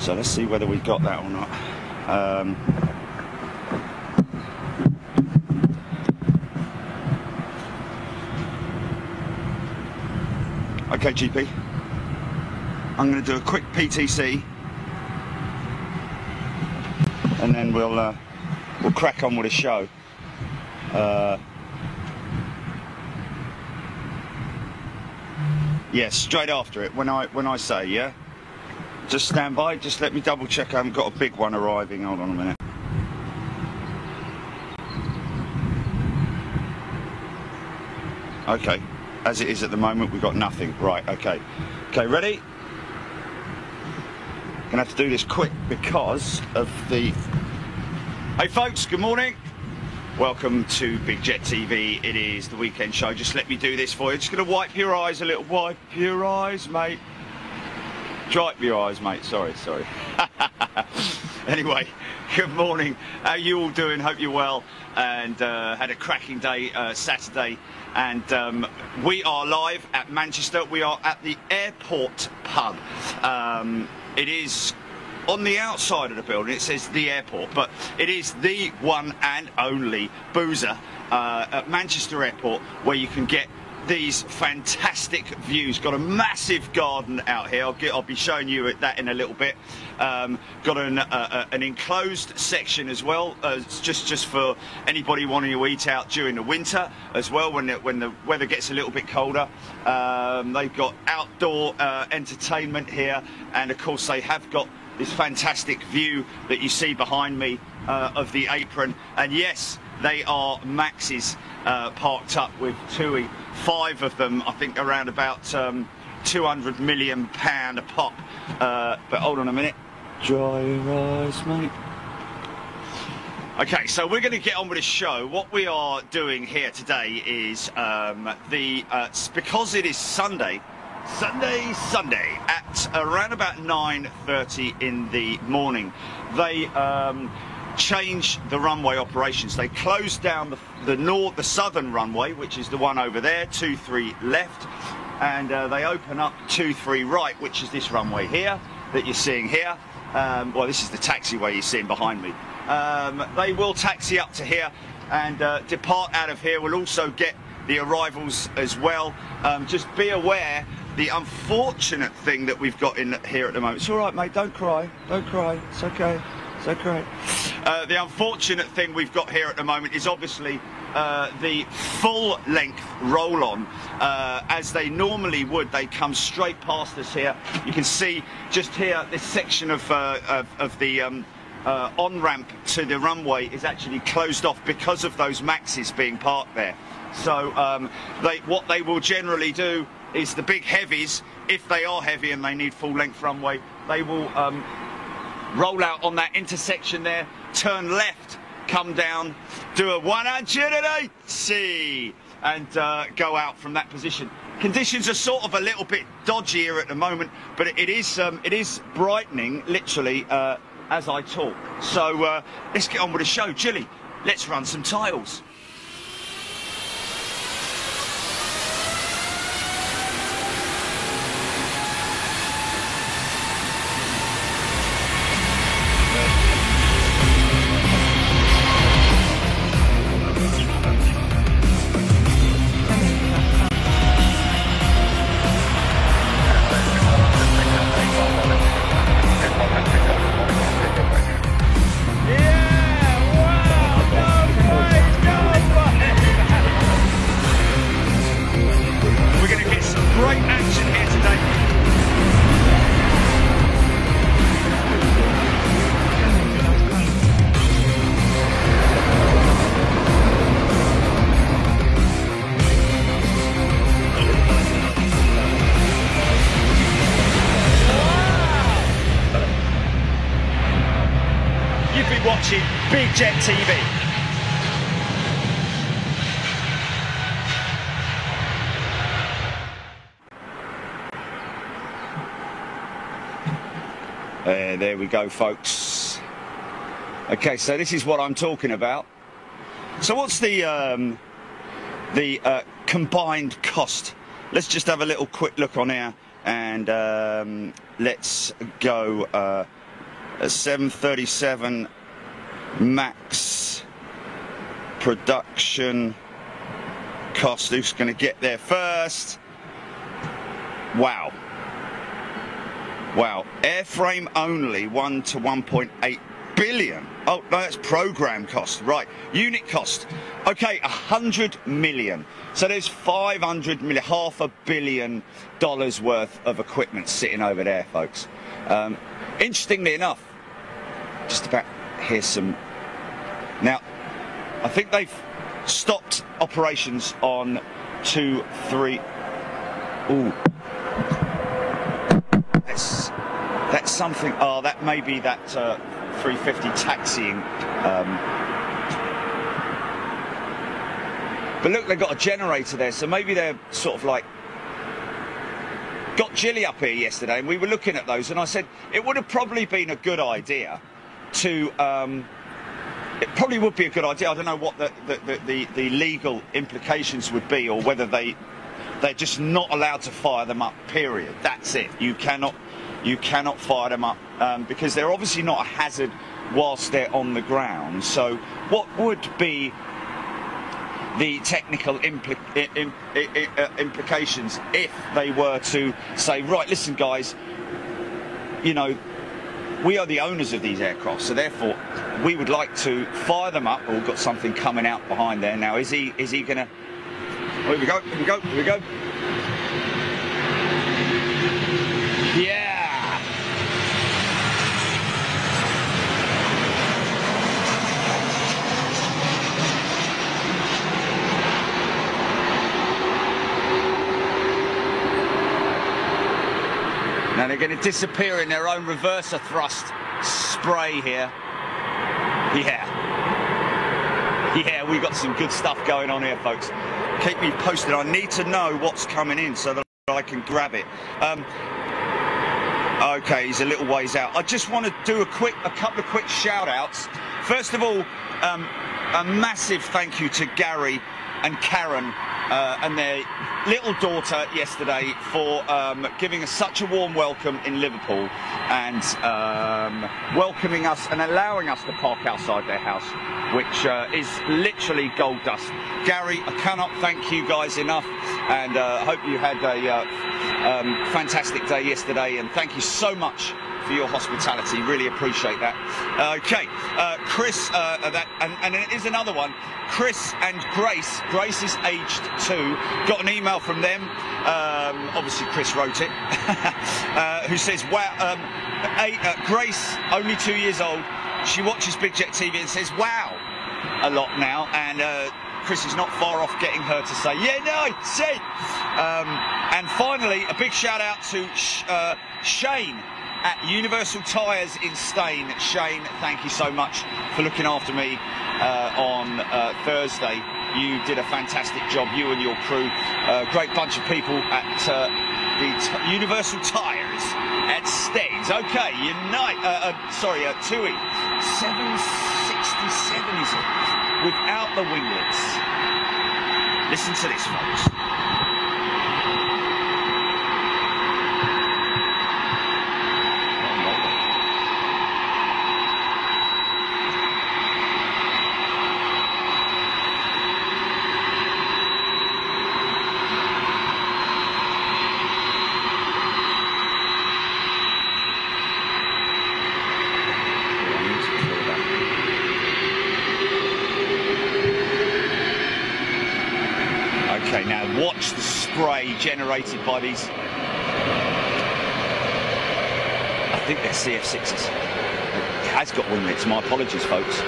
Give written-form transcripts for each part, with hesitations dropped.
So let's see whether we got that or not. Okay, GP. I'm going to do a quick PTC, and then we'll crack on with the show. Yes, straight after it. When I say, yeah. Just stand by. Just let me double check I haven't got a big one arriving. Hold on a minute. Okay. As it is at the moment, we've got nothing. Right. Okay. Okay. Ready? Gonna have to do this quick because of the. Hey, folks. Good morning. Welcome to Big Jet TV. It is the weekend show. Just let me do this for you. Just gonna wipe your eyes a little. Wipe your eyes, mate. Dry up your eyes, mate. Sorry. Anyway, good morning. How you all doing? Hope you're well and had a cracking day Saturday. And we are live at Manchester. We are at the Airport Pub. It is on the outside of the building. It says the airport, but it is the one and only boozer at Manchester Airport where you can get these fantastic views. Got a massive garden out here. I'll be showing you that in a little bit. Got an enclosed section as well, just for anybody wanting to eat out during the winter as well, when the weather gets a little bit colder. They've got outdoor entertainment here, and of course they have got this fantastic view that you see behind me of the apron. And yes, they are Max's parked up with TUI. 5 of them, I think, around about £200 million a pop. But hold on a minute. Dry your eyes, mate. Okay, so we're going to get on with the show. What we are doing here today is because it is Sunday at around about 9:30 in the morning. They change the runway operations. They close down the southern runway, which is the one over there, 23 left, and they open up 23 right, which is this runway here that you're seeing here. Well, this is the taxiway you're seeing behind me. They will taxi up to here and depart out of here. We'll also get the arrivals as well. Just be aware, the unfortunate thing that we've got in here at the moment. It's all right, mate. Don't cry. It's okay. It's okay. The unfortunate thing we've got here at the moment is obviously the full-length roll-on. As they normally would, they come straight past us here. You can see just here, this section of the on-ramp to the runway is actually closed off because of those Maxes being parked there. So what they will generally do is the big heavies, if they are heavy and they need full-length runway, they will roll out on that intersection there, turn left, come down, do a 180, and go out from that position. Conditions are sort of a little bit dodgy here at the moment, but it is brightening literally as I talk. So let's get on with the show. Jilly, let's run some tiles. Watching Big Jet TV. There we go, folks. Okay, so this is what I'm talking about. So what's the combined cost? Let's just have a little quick look on here, and let's go 737 MAX production cost. Who's going to get there first? Wow. Wow. Airframe only 1 to 1.8 billion. Oh, no, that's program cost. Right. Unit cost. Okay, 100 million. So there's 500 million, $500 million worth of equipment sitting over there, folks. Interestingly enough, just about here's some. Now, I think they've stopped operations on 2, 3. Ooh. That's something. Oh, that may be that 350 taxiing. But look, they've got a generator there, so maybe they're sort of like. Got Jilly up here yesterday, and we were looking at those, and I said it would have probably been a good idea to. It probably would be a good idea. I don't know what the legal implications would be, or whether they're just not allowed to fire them up. Period. That's it. You cannot fire them up because they're obviously not a hazard whilst they're on the ground. So, what would be the technical implications if they were to say, right, listen, guys, you know, we are the owners of these aircraft, so therefore we would like to fire them up. Oh, we've got something coming out behind there now. Is he gonna? Oh, here we go. Here we go. Here we go. Yeah. Now they're going to disappear in their own reverser thrust spray here. Yeah, we've got some good stuff going on here, folks. Keep me posted. I need to know what's coming in so that I can grab it. Okay, he's a little ways out. I just want to do a couple of quick shout-outs. First of all, a massive thank you to Gary and Karen and their little daughter yesterday for giving us such a warm welcome in Liverpool and welcoming us and allowing us to park outside their house, which is literally gold dust. Gary, I cannot thank you guys enough, and I hope you had a fantastic day yesterday, and thank you so much for your hospitality. Really appreciate that. Okay, Chris, and it is another one. Chris and Grace. Grace is aged 2. Got an email from them. Obviously, Chris wrote it. Who says, "Wow, Grace, only 2 years old. She watches Big Jet TV and says, wow, a lot now." And Chris is not far off getting her to say, yeah, no, say. And finally, a big shout out to Shane at Universal Tyres in Staine. Shane, thank you so much for looking after me on Thursday. You did a fantastic job, you and your crew. Great bunch of people at the Universal Tyres at Staines. Okay, TUI. 767 is it? Without the winglets. Listen to this, folks. Okay, now watch the spray generated by these. I think they're CF6s. It has got winglets. My apologies, folks.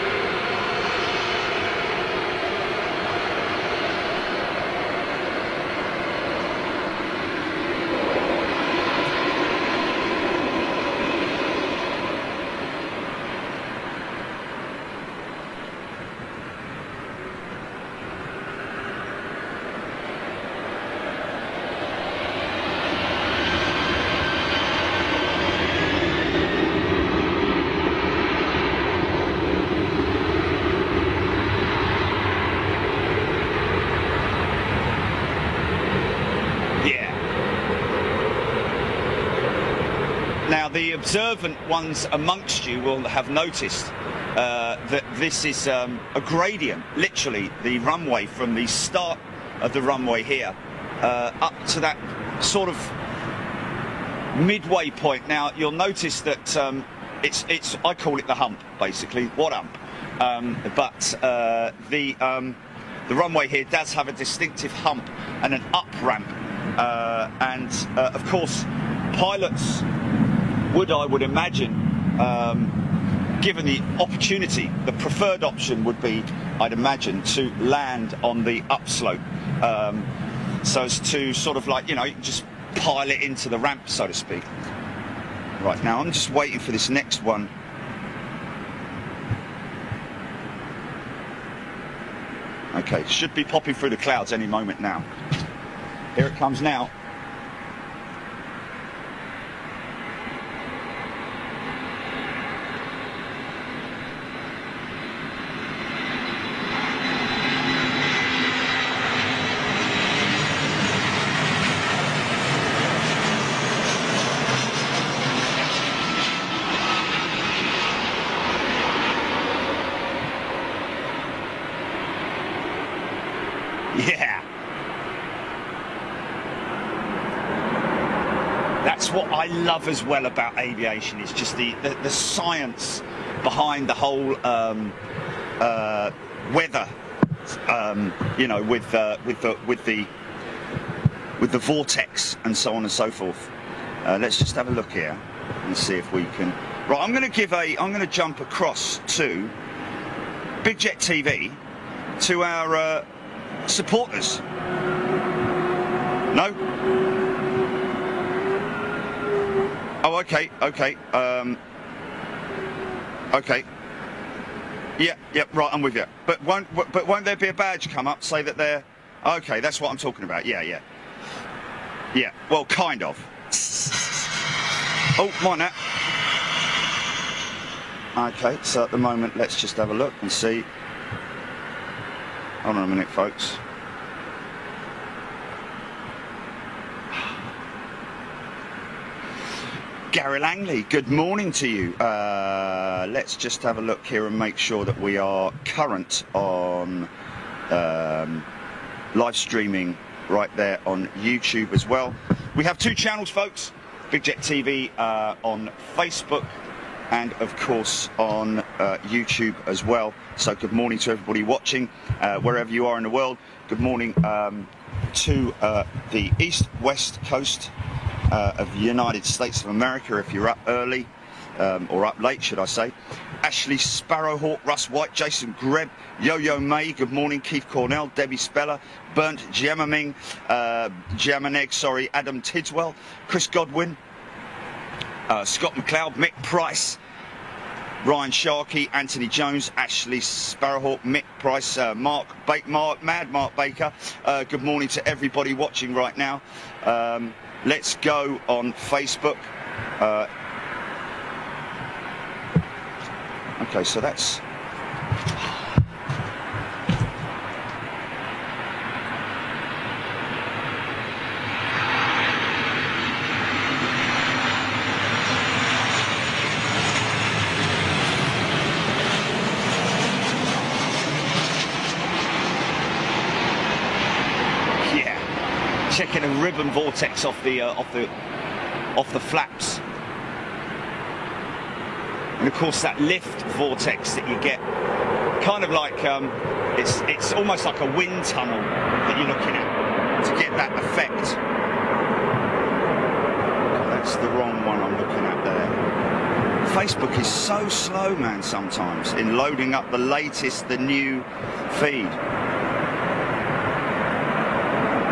the observant ones amongst you will have noticed that this is a gradient, literally the runway from the start of the runway here up to that sort of midway point. Now you'll notice that it's I call it the hump, basically. What hump? But the runway here does have a distinctive hump and an up ramp, and of course pilots would, I would imagine, given the opportunity, the preferred option would be, I'd imagine, to land on the upslope, so as to sort of like, you know, just pile it into the ramp, so to speak. Right, now I'm just waiting for this next one. Okay, should be popping through the clouds any moment now. Here it comes now. Yeah. That's what I love as well about aviation, is just the science behind the whole weather, you know, with the vortex and so on and so forth. Let's just have a look here and see if we can. Right, I'm going to jump across to Big Jet TV to our supporters. No? Oh, okay. Okay. Yeah, right, I'm with you. But won't there be a badge come up, say that they're... Okay, that's what I'm talking about. Yeah. Yeah, well, kind of. Oh, mind that. Okay, so at the moment, let's just have a look and see. Hold on a minute, folks. Gary Langley, good morning to you. Let's just have a look here and make sure that we are current on live streaming right there on YouTube as well. We have two channels, folks. Big Jet TV on Facebook and, of course, on YouTube as well. So good morning to everybody watching, wherever you are in the world. Good morning to the east-west coast of the United States of America, if you're up early, or up late, should I say. Ashley Sparrowhawk, Russ White, Jason Greb, Yo-Yo May, good morning, Keith Cornell, Debbie Speller, Burnt Jamaming, Jamaneg, Adam Tidswell, Chris Godwin, Scott McLeod, Mick Price, Ryan Sharkey, Anthony Jones, Ashley Sparrowhawk, Mick Price, Mad Mark Baker. Good morning to everybody watching right now. Let's go on Facebook. Okay, so that's... Checking a ribbon vortex off the flaps, and of course that lift vortex that you get, kind of like it's almost like a wind tunnel that you're looking at to get that effect. That's the wrong one I'm looking at there. Facebook is so slow, man, sometimes in loading up the new feed.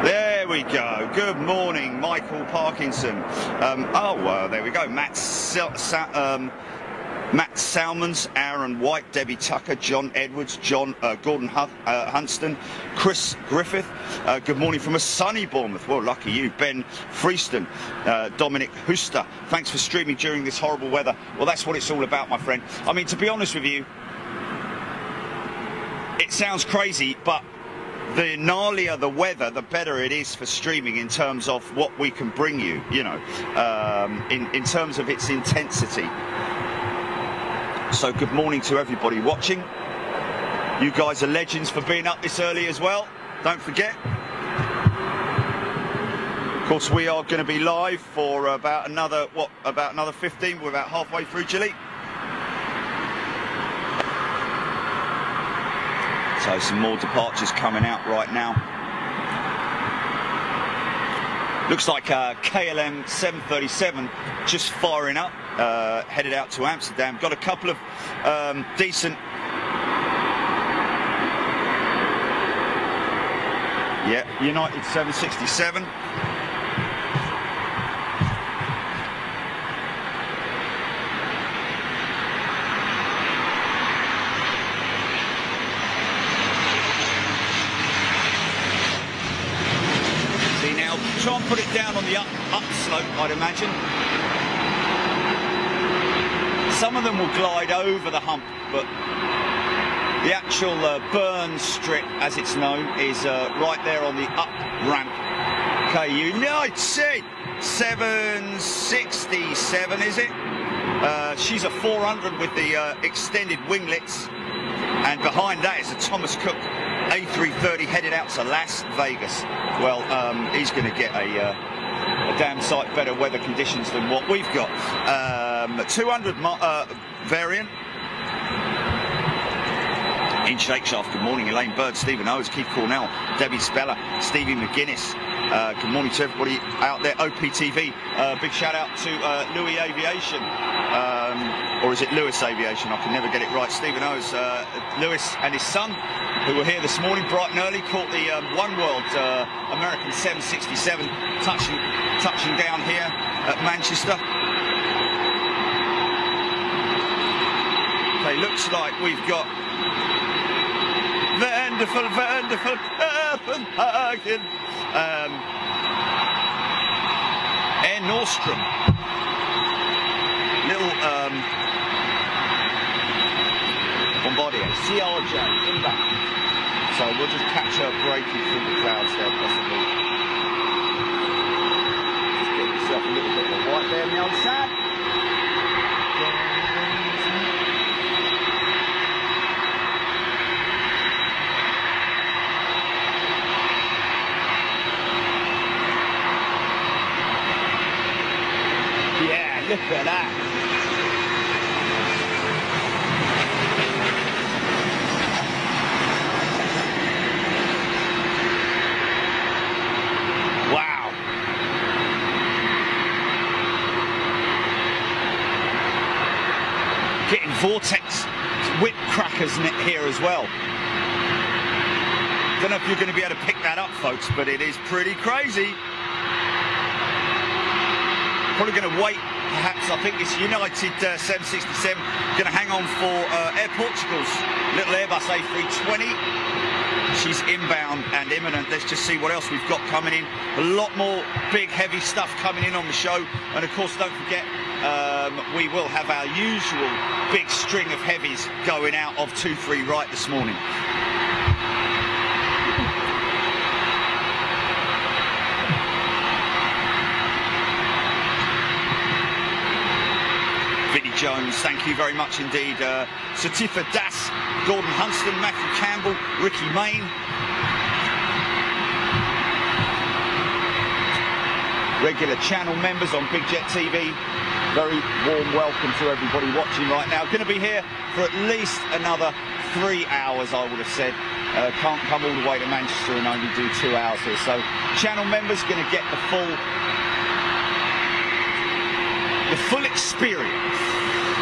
There we go. Good morning, Michael Parkinson. There we go. Matt Salmons, Aaron White, Debbie Tucker, John Edwards, Gordon Hunston, Chris Griffith. Good morning from a sunny Bournemouth. Well, lucky you. Ben Freeston, Dominic Huster. Thanks for streaming during this horrible weather. Well, that's what it's all about, my friend. I mean, to be honest with you, it sounds crazy, but the gnarlier the weather, the better it is for streaming in terms of what we can bring you, you know, in terms of its intensity. So good morning to everybody watching. You guys are legends for being up this early as well. Don't forget. Of course, we are going to be live for about another 15. We're about halfway through, Gilly. So some more departures coming out right now. Looks like KLM 737 just firing up, headed out to Amsterdam. Got a couple of decent... Yeah, United 767. Try and put it down on the up slope, I'd imagine. Some of them will glide over the hump, but the actual burn strip, as it's known, is right there on the up ramp. Okay, United 767, is it? She's a 400 with the extended winglets, and behind that is a Thomas Cook A330 headed out to Las Vegas. Well, he's going to get a damn sight better weather conditions than what we've got. 200 variant. In Shakeshaft, good morning. Elaine Bird, Stephen Owens, Keith Cornell, Debbie Speller, Stevie McGuinness. Good morning to everybody out there. OPTV, big shout out to Louis Aviation. Or is it Lewis Aviation? I can never get it right. Stephen Owens, Lewis and his son, who were here this morning bright and early, caught the One World American 767 touching down here at Manchester. Okay, looks like we've got wonderful Copenhagen. Air Nostrum. Little Bombardier, CRJ, inbound. So we'll just catch her breaking through the clouds there, possibly. Just get yourself a little bit of white there, Nelson. Yeah, look at that. Getting vortex whip crackers here as well. Don't know if you're going to be able to pick that up, folks, but it is pretty crazy. Probably going to wait, perhaps. I think this United 767 going to hang on for Air Portugal's little Airbus A320. She's inbound and imminent. Let's just see what else we've got coming in. A lot more big, heavy stuff coming in on the show. And of course, don't forget, we will have our usual big string of heavies going out of 2-3 right this morning. Vinnie Jones, thank you very much indeed. Satifa Das, Gordon Hunston, Matthew Campbell, Ricky Main. Regular channel members on Big Jet TV. Very warm welcome to everybody watching right now. Going to be here for at least another 3 hours, I would have said. Can't come all the way to Manchester and only do 2 hours here. So channel members going to get the full experience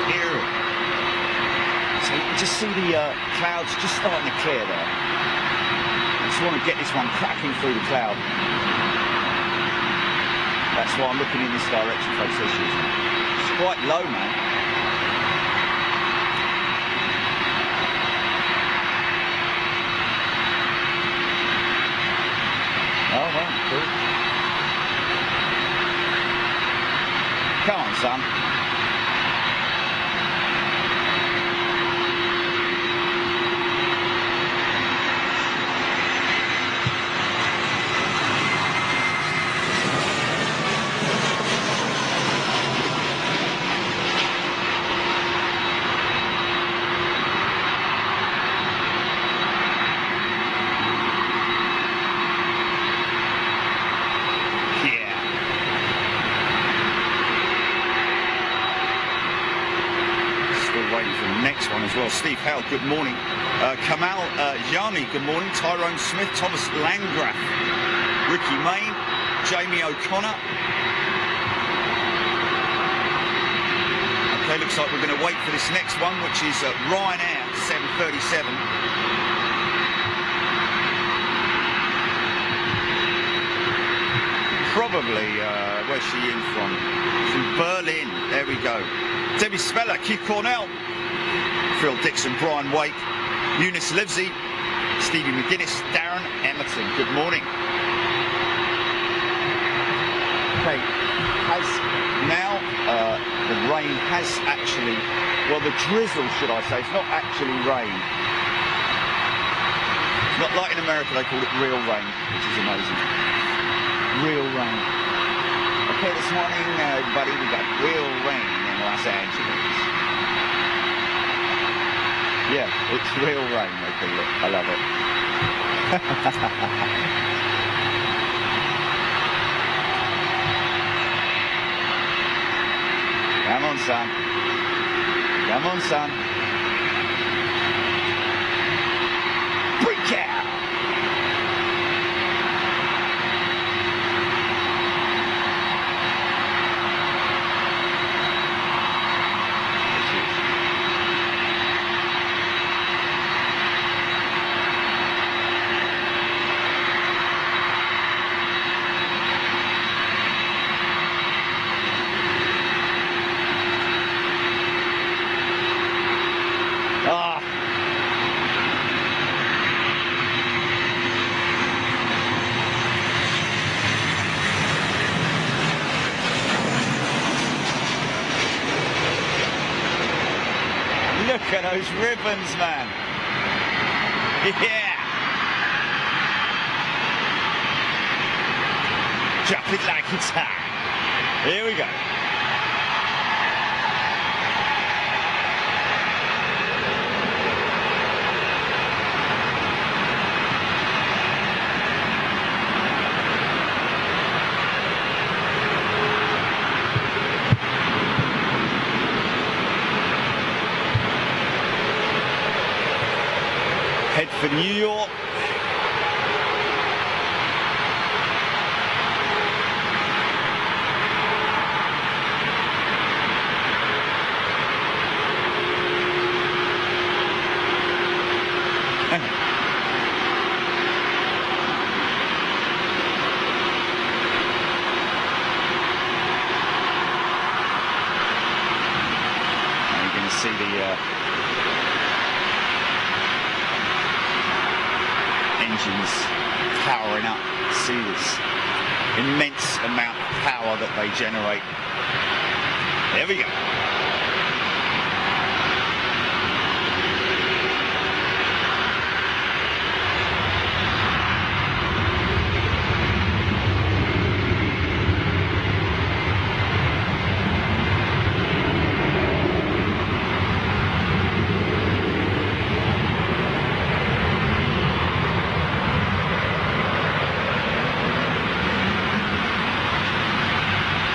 here. So you can just see the clouds just starting to clear there. I just want to get this one cracking through the cloud. That's why I'm looking in this direction, folks. It's quite low, man. Oh, well, cool. Come on, son. as well. Steve Hale, good morning. Kamal Yami, good morning. Tyrone Smith, Thomas Landgraf, Ricky Main, Jamie O'Connor. Okay, looks like we're going to wait for this next one, which is Ryanair 737. Probably, where's she in from? From Berlin, there we go. Debbie Speller, Keith Cornell, Phil Dixon, Brian Wake, Eunice Livesey, Stevie McGuinness, Darren Emerton, good morning. Okay, now the rain has actually, well, the drizzle, should I say, it's not actually rain. It's not like in America they call it real rain, which is amazing. Real rain. Okay, this morning, everybody, we got real rain in Los Angeles. Yeah, it's real rain, they call it. I love it. Come on, son. Come on, son. Break out! Look at those ribbons, man. Yeah. Drop it like it's hot. Here we go. Head for New York. Now you're going to see the engines powering up. See this immense amount of power that they generate. There we go.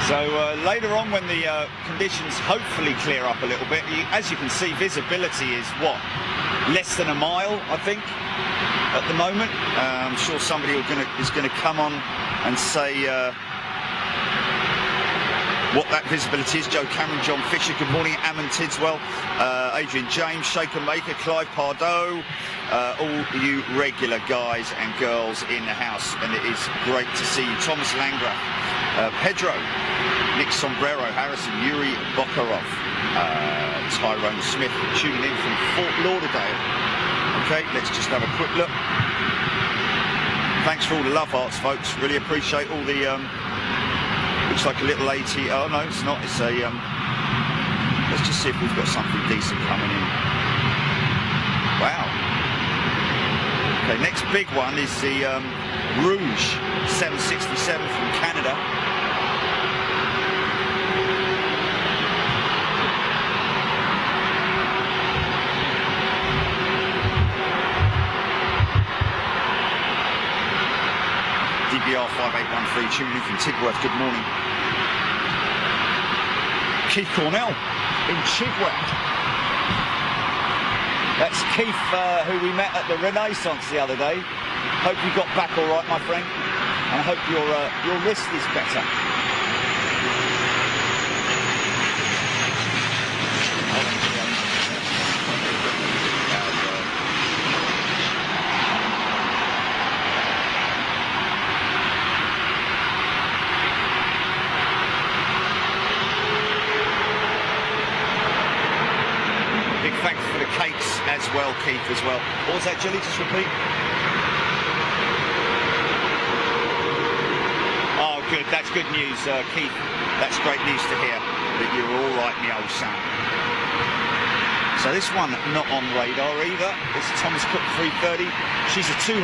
So later on, when the conditions hopefully clear up a little bit, as you can see, visibility is what, less than a mile, I think, at the moment. I'm sure somebody is going to come on and say what that visibility is. Joe Cameron, John Fisher, good morning. Ammon Tidswell, Adrian James, Shaker Maker, Clive Pardo, all you regular guys and girls in the house, and it is great to see you. Thomas Landgraf, Pedro, Nick Sombrero, Harrison, Yuri Bokharov, Tyrone Smith tuning in from Fort Lauderdale. Okay, let's just have a quick look. Thanks for all the love hearts, folks. Really appreciate all the looks like a little AT. Oh no, it's not. It's a let's just see if we've got something decent coming in. Wow. Okay, next big one is the Rouge 767 from Canada. DBR 5813 tuning in from Tidworth, good morning. Keith Cornell in Chigwell. That's Keith, who we met at the Renaissance the other day. Hope you got back all right, my friend, and I hope your wrist is better. Cakes as well, Keith, as well. What was that, Jilly? Just repeat. Oh, good. That's good news, Keith. That's great news to hear that you're all right, me old son. So this one not on radar either. It's Thomas Cook 330. She's a 200.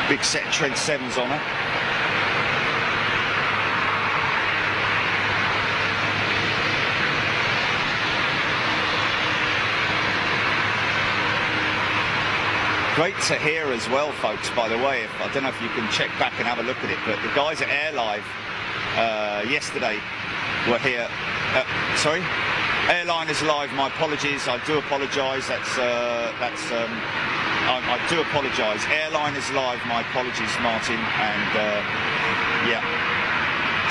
Big set of Trent 7s on her. Great to hear as well, folks, by the way. I don't know if you can check back and have a look at it, but the guys at Air Live yesterday were here. Sorry? Airliners Live, my apologies. I do apologise. I do apologise. Airliners Live, my apologies, Martin. And, yeah,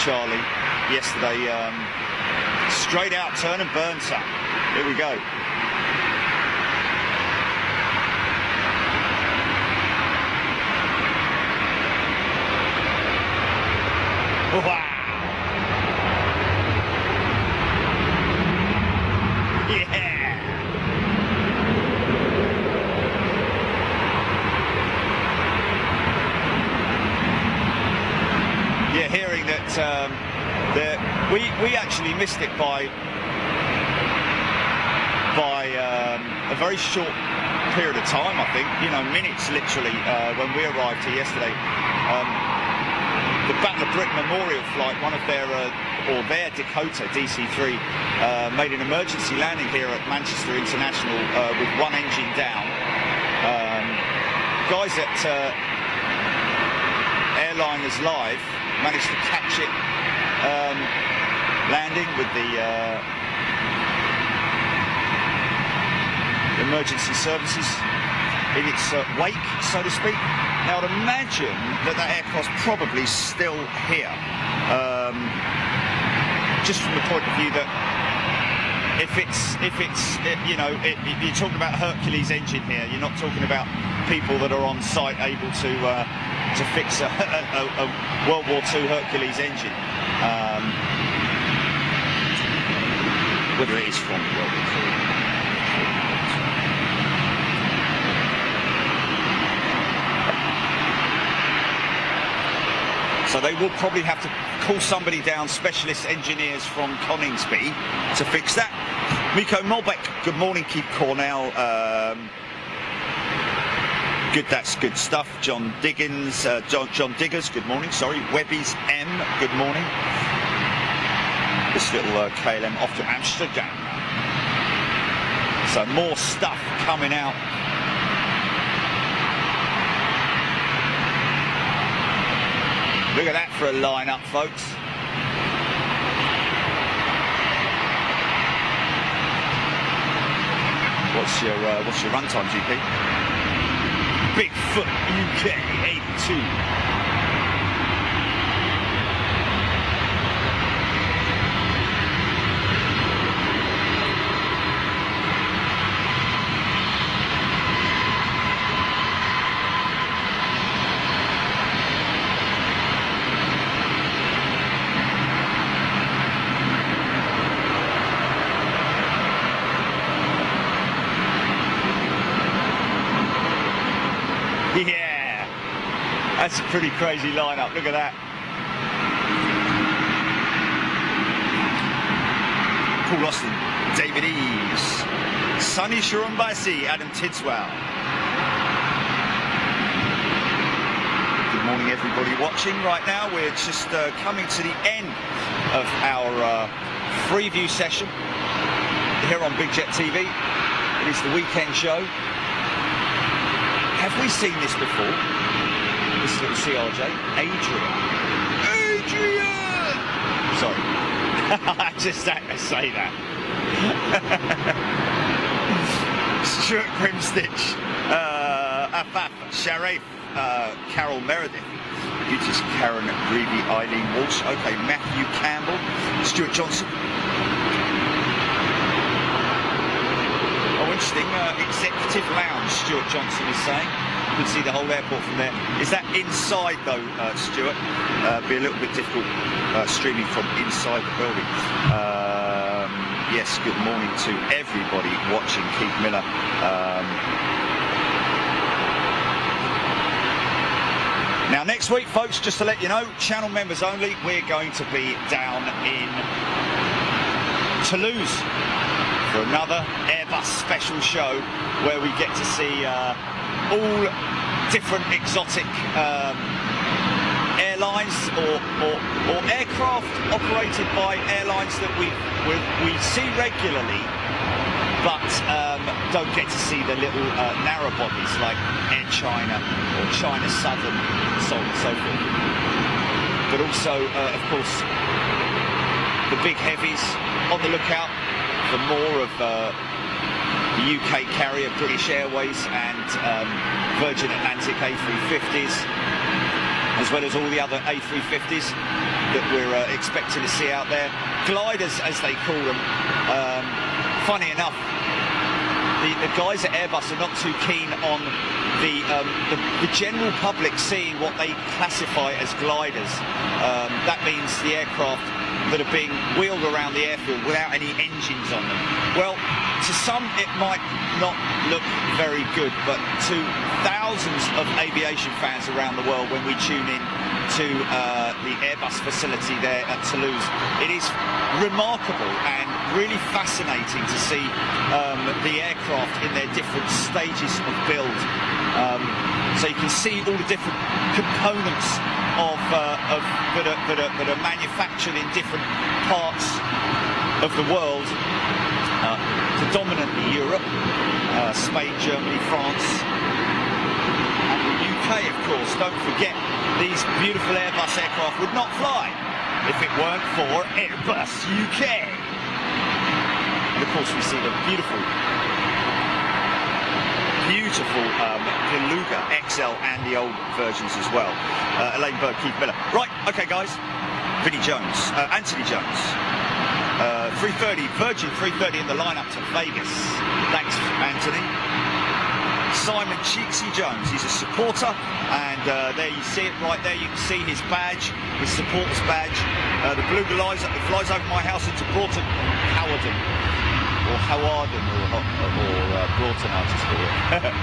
Charlie, yesterday, straight out turn and burn some. Here we go. Wow. Yeah. Yeah, hearing that we actually missed it by a very short period of time, I think. You know, minutes literally when we arrived here yesterday. The Battle of Britain Memorial flight, one of their Dakota DC-3, made an emergency landing here at Manchester International with one engine down. Guys at Airliners Live managed to catch it landing with the emergency services in its wake, so to speak. Now, I'd imagine that aircraft's probably still here, just from the point of view that if it's you know, you're talking about Hercules engine here. You're not talking about people that are on site able to fix a World War II Hercules engine, whether it is from World War II. So they will probably have to call somebody down, specialist engineers from Coningsby, to fix that. Miko Molbeck, good morning. Keith Cornell, good, that's good stuff. John Diggins, John Diggers, good morning. Sorry, Webby's M, good morning. This little KLM off to Amsterdam. So more stuff coming out. Look at that for a line-up, folks. What's your runtime, GP? Bigfoot UK 82. Yeah, that's a pretty crazy lineup. Look at that. Paul Austin, David Eves, Sunny Sharumbasi, Adam Tidswell. Good morning, everybody watching right now. We're just coming to the end of our preview session here on Big Jet TV. It is the weekend show. Have we seen this before? This little CRJ, Adrian. Sorry. I just had to say that. Stuart Grimstitch, Afaf, Sharif, Carol Meredith, Beauties Karen Greavy, Eileen Walsh, okay, Matthew Campbell, Stuart Johnson. Oh, interesting, Executive Lounge, Stuart Johnson is saying. You can see the whole airport from there. Is that inside though, Stuart? Be a little bit difficult streaming from inside the building. Yes, good morning to everybody watching. Keith Miller. Now next week, folks, just to let you know, channel members only, we're going to be down in Toulouse for another Airbus special show where we get to see all different exotic airlines or aircraft operated by airlines that we see regularly, but don't get to see the little narrow bodies like Air China or China Southern, and so on and so forth. But also, of course, the big heavies, on the lookout for more of the UK carrier British Airways and Virgin Atlantic A350s, as well as all the other A350s that we're expecting to see out there. Gliders, as they call them. Funny enough, the guys at Airbus are not too keen on the general public seeing what they classify as gliders. That means the aircraft that are being wheeled around the airfield without any engines on them. Well, to some it might not look very good, but to thousands of aviation fans around the world, when we tune in to the Airbus facility there at Toulouse, it is remarkable and really fascinating to see the aircraft in their different stages of build. So you can see all the different components that are manufactured in different parts of the world, predominantly Europe, Spain, Germany, France, and the UK, of course. Don't forget, these beautiful Airbus aircraft would not fly if it weren't for Airbus UK. And of course we see the beautiful Beluga XL and the old versions as well. Elaine Bird, Keith Miller. Right, okay guys, Vinnie Jones, Anthony Jones. 3:30, Virgin 3:30 in the lineup to Vegas. Thanks, Anthony. Simon Cheeksy Jones, he's a supporter, and there you see it right there. You can see his badge, his supporters badge. The Beluga flies over my house into Broughton, Hawarden, or Broughton, I'll just call it.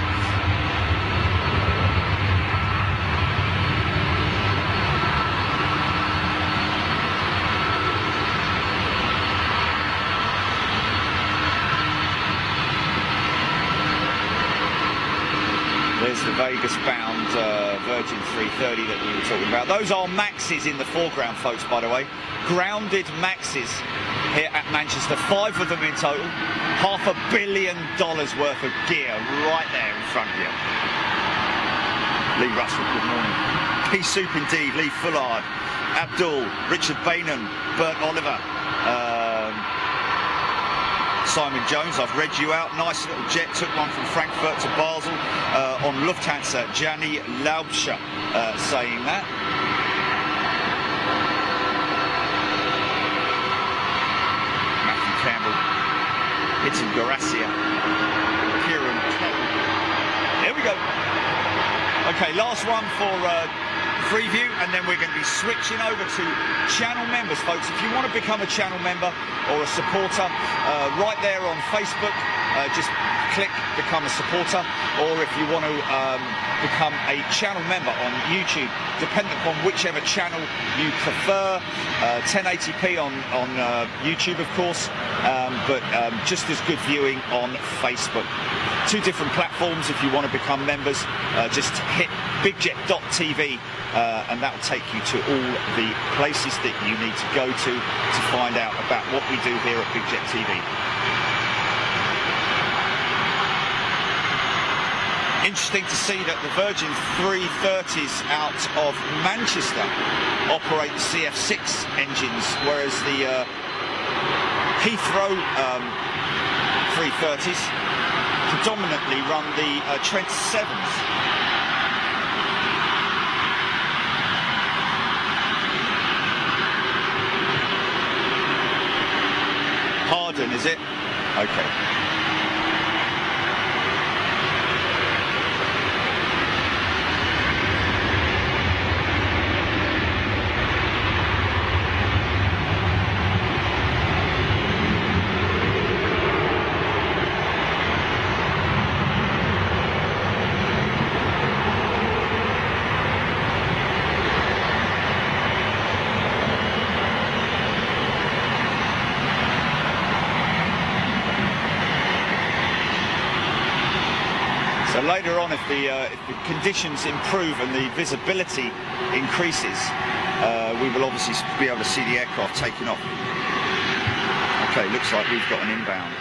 There's the Vegas-bound Virgin 330 that we were talking about. Those are Maxes in the foreground, folks, by the way. Grounded Maxes here at Manchester. 5 of them in total. $500 million worth of gear right there in front of you. Lee Russell, good morning. Peace soup indeed. Lee Fullard, Abdul, Richard Bainham, Bert Oliver. Simon Jones, I've read you out. Nice little jet, took one from Frankfurt to Basel on Lufthansa. Gianni Laubscher saying that. Matthew Campbell, hitting Garassia. Kieran Kelly. There we go. Okay, last one for Freeview, and then we're going to be switching over to channel members, folks. If you want to become a channel member or a supporter, right there on Facebook, just click become a supporter, or if you want to become a channel member on YouTube, depending upon whichever channel you prefer. 1080p on YouTube, of course, but just as good viewing on Facebook. 2 different platforms if you want to become members. Just hit bigjet.tv and that will take you to all the places that you need to go to find out about what we do here at Big Jet TV. Interesting to see that the Virgin 330s out of Manchester operate the CF6 engines, whereas the Heathrow 330s predominantly run the Trent 7s. Harden, is it? Okay. So later on, if the conditions improve and the visibility increases, we will obviously be able to see the aircraft taking off. Okay, looks like we've got an inbound.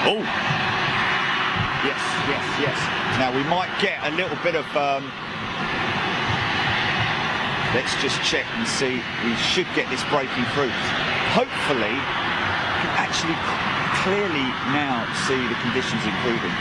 Oh! Yes, yes, yes. Now we might get a little bit of... let's just check and see. We should get this breaking through. Hopefully, we can actually clearly now see the conditions improving.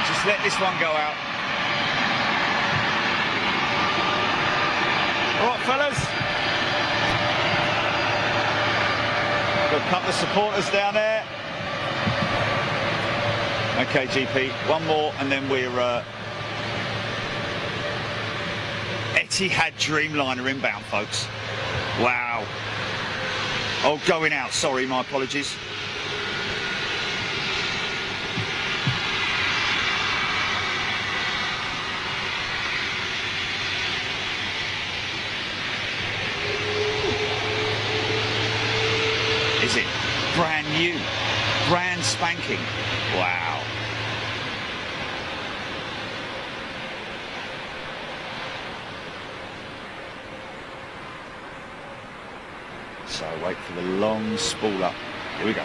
Just let this one go out. All right, fellas. Got a couple of supporters down there. Okay, GP, one more, and then we're Etihad Dreamliner inbound, folks. Wow. Oh, going out. Sorry, my apologies. Is it brand new, brand spanking? Wow. So wait for the long spool up. Here we go.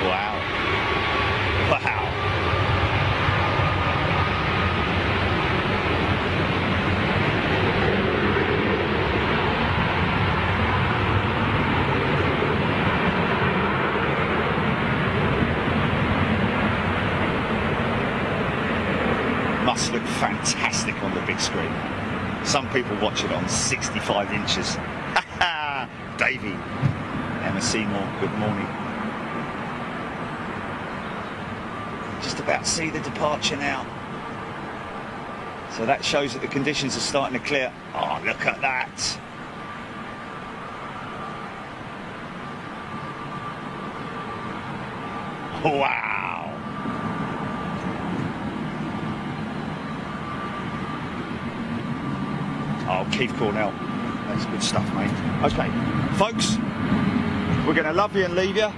Wow. Wow. Must look fantastic on the big screen. Some people watch it on 65 inches. Davey, Emma Seymour, good morning. Just about to see the departure now. So that shows that the conditions are starting to clear. Oh, look at that. Wow. Oh, Keith Cornell. That's good stuff, mate. Okay, folks, we're going to love you and leave you.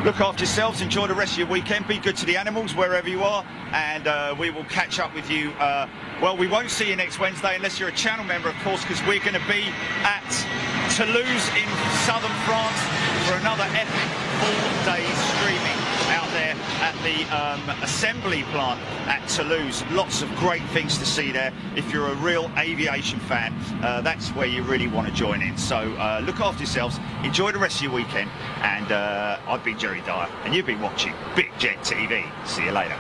Look after yourselves. Enjoy the rest of your weekend. Be good to the animals wherever you are. And we will catch up with you. Well, we won't see you next Wednesday unless you're a channel member, of course, because we're going to be at Toulouse in southern France for another epic 4 days streaming out there. at the assembly plant at Toulouse. Lots of great things to see there. If you're a real aviation fan, that's where you really want to join in. So look after yourselves, enjoy the rest of your weekend, and I've been Jerry Dyer, and you've been watching Big Jet TV. See you later.